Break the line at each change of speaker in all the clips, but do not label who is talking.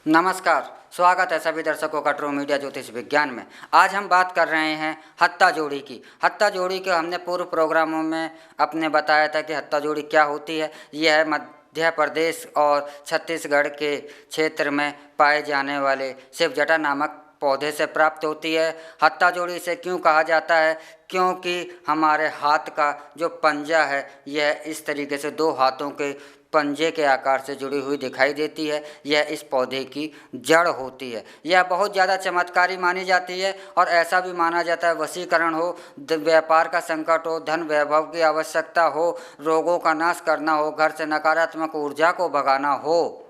नमस्कार, स्वागत है सभी दर्शकों का ट्रू मीडिया ज्योतिष विज्ञान में। आज हम बात कर रहे हैं हत्ता जोड़ी की। हत्ता जोड़ी के हमने पूर्व प्रोग्रामों में अपने बताया था कि हत्ता जोड़ी क्या होती है। यह मध्य प्रदेश और छत्तीसगढ़ के क्षेत्र में पाए जाने वाले शिवजटा नामक पौधे से प्राप्त होती है। हत्ता जोड़ी से क्यों कहा जाता है? क्योंकि हमारे हाथ का जो पंजा है यह इस तरीके से दो हाथों के पंजे के आकार से जुड़ी हुई दिखाई देती है। यह इस पौधे की जड़ होती है। यह बहुत ज़्यादा चमत्कारी मानी जाती है और ऐसा भी माना जाता है वशीकरण हो, व्यापार का संकट हो, धन वैभव की आवश्यकता हो, रोगों का नाश करना हो, घर से नकारात्मक ऊर्जा को भगाना हो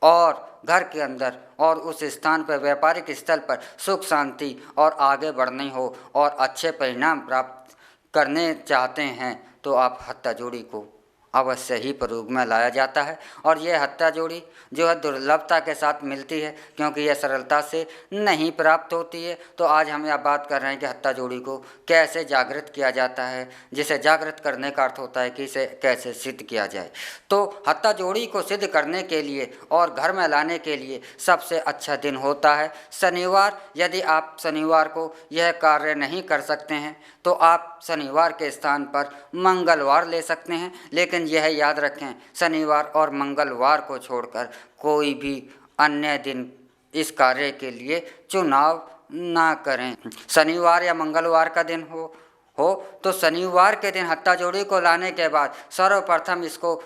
और घर के अंदर और उस स्थान पर व्यापारिक स्थल पर सुख शांति और आगे बढ़नी हो और अच्छे परिणाम प्राप्त करने चाहते हैं तो आप हत्ता जोड़ी को अवश्य ही प्रयोग में लाया जाता है। और यह हत्ता जोड़ी जो है दुर्लभता के साथ मिलती है क्योंकि यह सरलता से नहीं प्राप्त होती है। तो आज हम यह बात कर रहे हैं कि हत्ता जोड़ी को कैसे जागृत किया जाता है, जिसे जागृत करने का अर्थ होता है कि इसे कैसे सिद्ध किया जाए। तो हत्ता जोड़ी को सिद्ध करने के लिए और घर में लाने के लिए सबसे अच्छा दिन होता है शनिवार। यदि आप शनिवार को यह कार्य नहीं कर सकते हैं तो आप शनिवार के स्थान पर मंगलवार ले सकते हैं, लेकिन यह याद रखें शनिवार और मंगलवार को छोड़कर कोई भी अन्य दिन इस कार्य के लिए चुनाव ना करें। शनिवार या मंगलवार का दिन हो तो शनिवार के दिन हत्ता जोड़ी को लाने के बाद सर्वप्रथम इसको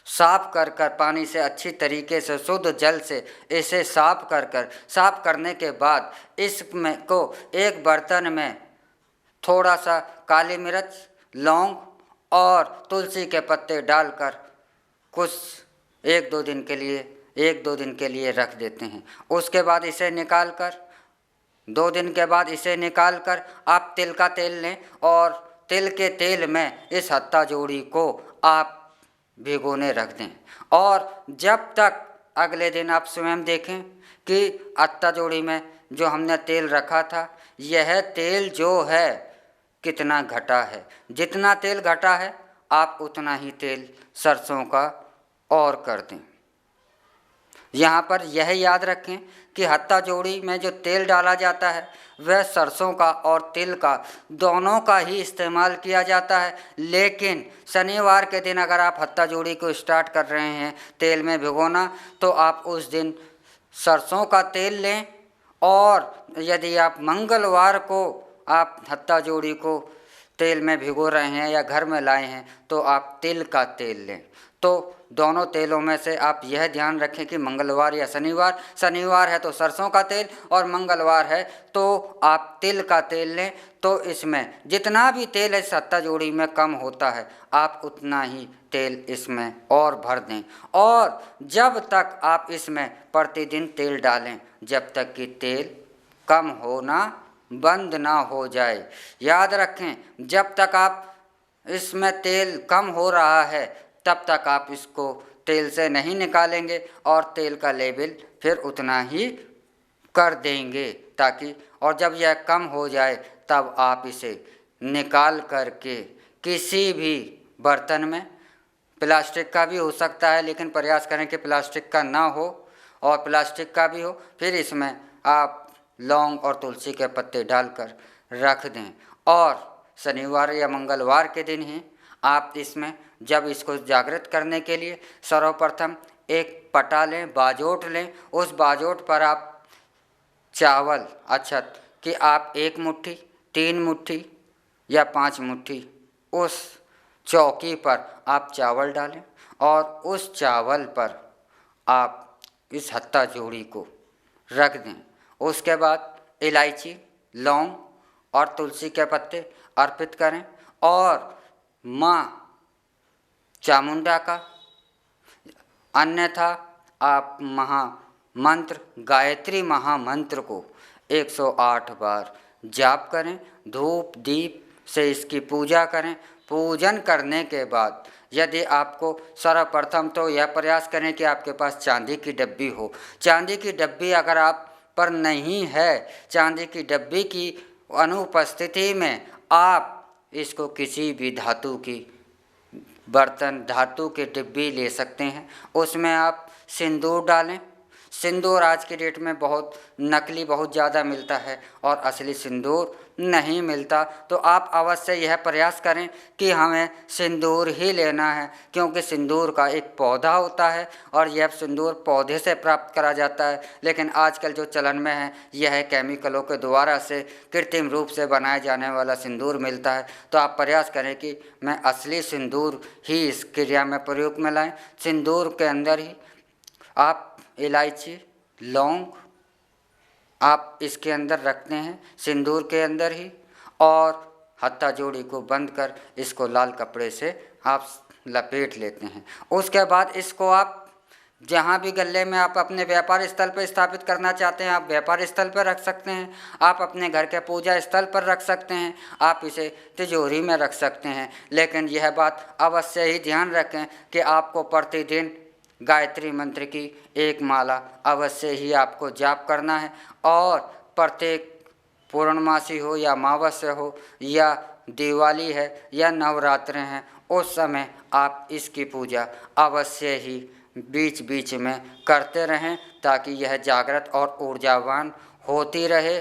साफ कर पानी से अच्छी तरीके से शुद्ध जल से इसे साफ साफ करने के बाद इसमें को एक बर्तन में थोड़ा सा काली मिर्च, लौंग और तुलसी के पत्ते डालकर कुछ एक दो दिन के लिए रख देते हैं। उसके बाद इसे निकाल कर 2 दिन के बाद इसे निकाल कर आप तिल का तेल लें और तिल के तेल में इस हत्ता जोड़ी को आप भिगोने रख दें और जब तक अगले दिन आप स्वयं देखें कि हत्ता जोड़ी में जो हमने तेल रखा था यह तेल जो है कितना घटा है। जितना तेल घटा है आप उतना ही तेल सरसों का और कर दें। यहाँ पर यह याद रखें कि हत्ता जोड़ी में जो तेल डाला जाता है वह सरसों का और तिल का दोनों का ही इस्तेमाल किया जाता है। लेकिन शनिवार के दिन अगर आप हत्ता जोड़ी को स्टार्ट कर रहे हैं तेल में भिगोना तो आप उस दिन सरसों का तेल लें और यदि आप मंगलवार को आप हत्ता जोड़ी को तेल में भिगो रहे हैं या घर में लाए हैं तो आप तिल का तेल लें। तो दोनों तेलों में से आप यह ध्यान रखें कि मंगलवार या शनिवार है तो सरसों का तेल और मंगलवार है तो आप तिल का तेल लें। तो इसमें जितना भी तेल इस हत्ता जोड़ी में कम होता है आप उतना ही तेल इसमें और भर दें और जब तक आप इसमें प्रतिदिन तेल डालें जब तक कि तेल कम होना बंद ना हो जाए। याद रखें जब तक आप इसमें तेल कम हो रहा है तब तक आप इसको तेल से नहीं निकालेंगे और तेल का लेवल फिर उतना ही कर देंगे ताकि और जब यह कम हो जाए तब आप इसे निकाल करके किसी भी बर्तन में, प्लास्टिक का भी हो सकता है लेकिन प्रयास करें कि प्लास्टिक का ना हो और प्लास्टिक का भी हो, फिर इसमें आप लौंग और तुलसी के पत्ते डालकर रख दें और शनिवार या मंगलवार के दिन ही आप इसमें जब इसको जागृत करने के लिए सर्वप्रथम एक पटा लें, बाजोट लें। उस बाजोट पर आप चावल अक्षत कि आप 1 मुट्ठी, 3 मुट्ठी या 5 मुट्ठी उस चौकी पर आप चावल डालें और उस चावल पर आप इस हत्ता जोड़ी को रख दें। उसके बाद इलायची, लौंग और तुलसी के पत्ते अर्पित करें और माँ चामुंडा का अन्यथा आप महामंत्र गायत्री महामंत्र को 108 बार जाप करें, धूप दीप से इसकी पूजा करें। पूजन करने के बाद यदि आपको सर्वप्रथम तो यह प्रयास करें कि आपके पास चांदी की डब्बी हो। चांदी की डब्बी अगर आप पर नहीं है, चांदी की डब्बी की अनुपस्थिति में आप इसको किसी भी धातु की बर्तन, धातु के डिब्बी ले सकते हैं। उसमें आप सिंदूर डालें, सिंदूर आज की डेट में बहुत नकली बहुत ज़्यादा मिलता है और असली सिंदूर नहीं मिलता। तो आप अवश्य यह प्रयास करें कि हमें सिंदूर ही लेना है, क्योंकि सिंदूर का एक पौधा होता है और यह सिंदूर पौधे से प्राप्त करा जाता है। लेकिन आजकल जो चलन में है यह केमिकलों के द्वारा से कृत्रिम रूप से बनाए जाने वाला सिंदूर मिलता है। तो आप प्रयास करें कि मैं असली सिंदूर ही इस क्रिया में प्रयोग में लाएं। सिंदूर के अंदर ही आप इलायची, लौंग आप इसके अंदर रखते हैं, सिंदूर के अंदर ही, और हत्था जोड़ी को बंद कर इसको लाल कपड़े से आप लपेट लेते हैं। उसके बाद इसको आप जहाँ भी गले में आप अपने व्यापार स्थल पर स्थापित करना चाहते हैं, आप व्यापार स्थल पर रख सकते हैं, आप अपने घर के पूजा स्थल पर रख सकते हैं, आप इसे तिजोरी में रख सकते हैं। लेकिन यह बात अवश्य ही ध्यान रखें कि आपको प्रतिदिन गायत्री मंत्र की एक माला अवश्य ही आपको जाप करना है, और प्रत्येक पूर्णमासी हो या अमावस्या हो या दिवाली है या नवरात्रे हैं, उस समय आप इसकी पूजा अवश्य ही बीच बीच में करते रहें, ताकि यह जागृत और ऊर्जावान होती रहे।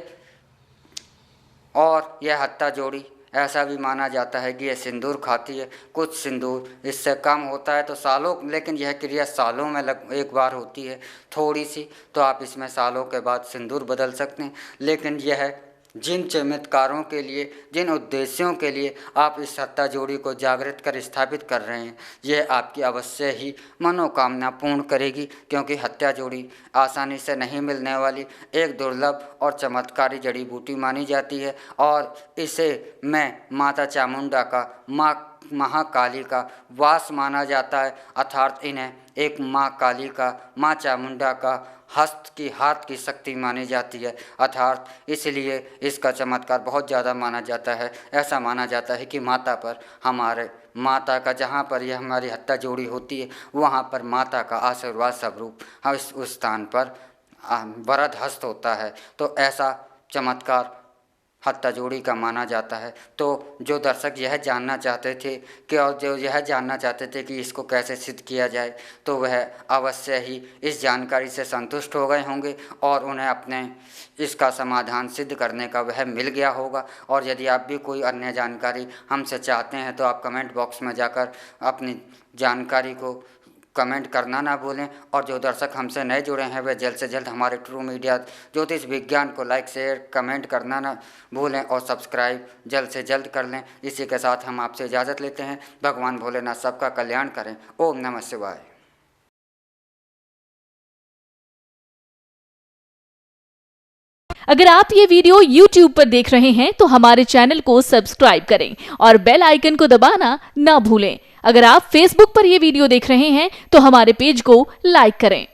और यह हत्था जोड़ी ऐसा भी माना जाता है कि यह सिंदूर खाती है। कुछ सिंदूर इससे कम होता है तो सालों, लेकिन यह क्रिया सालों में एक बार होती है थोड़ी सी, तो आप इसमें सालों के बाद सिंदूर बदल सकते हैं। लेकिन यह जिन चमत्कारों के लिए, जिन उद्देश्यों के लिए आप इस हत्था जोड़ी को जागृत कर स्थापित कर रहे हैं, यह आपकी अवश्य ही मनोकामना पूर्ण करेगी, क्योंकि हत्था जोड़ी आसानी से नहीं मिलने वाली एक दुर्लभ और चमत्कारी जड़ी बूटी मानी जाती है। और इसे मैं माता चामुंडा का, माँ महाकाली का वास माना जाता है, अर्थात इन्हें एक माँ काली का, माँ चामुंडा का हस्त की, हाथ की शक्ति मानी जाती है, अर्थात इसलिए इसका चमत्कार बहुत ज़्यादा माना जाता है। ऐसा माना जाता है कि माता पर, हमारे माता का जहाँ पर यह हमारी हत्था जोड़ी होती है वहाँ पर माता का आशीर्वाद स्वरूप उस स्थान पर वरद हस्त होता है। तो ऐसा चमत्कार हत्था जोड़ी का माना जाता है। तो जो दर्शक यह जानना चाहते थे कि, और जो यह जानना चाहते थे कि इसको कैसे सिद्ध किया जाए, तो वह अवश्य ही इस जानकारी से संतुष्ट हो गए होंगे और उन्हें अपने इसका समाधान सिद्ध करने का वह मिल गया होगा। और यदि आप भी कोई अन्य जानकारी हमसे चाहते हैं तो आप कमेंट बॉक्स में जाकर अपनी जानकारी को कमेंट करना ना भूलें। और जो दर्शक हमसे नए जुड़े हैं वे जल्द से जल्द हमारे ट्रू मीडिया ज्योतिष विज्ञान को लाइक, शेयर, कमेंट करना ना भूलें और सब्सक्राइब जल्द से जल्द कर लें। इसी के साथ हम आपसे इजाज़त लेते हैं। भगवान भोलेनाथ सबका कल्याण करें। ओम नमः शिवाय।
अगर आप ये वीडियो YouTube पर देख रहे हैं तो हमारे चैनल को सब्सक्राइब करें और बेल आइकन को दबाना ना भूलें। अगर आप Facebook पर ये वीडियो देख रहे हैं तो हमारे पेज को लाइक करें।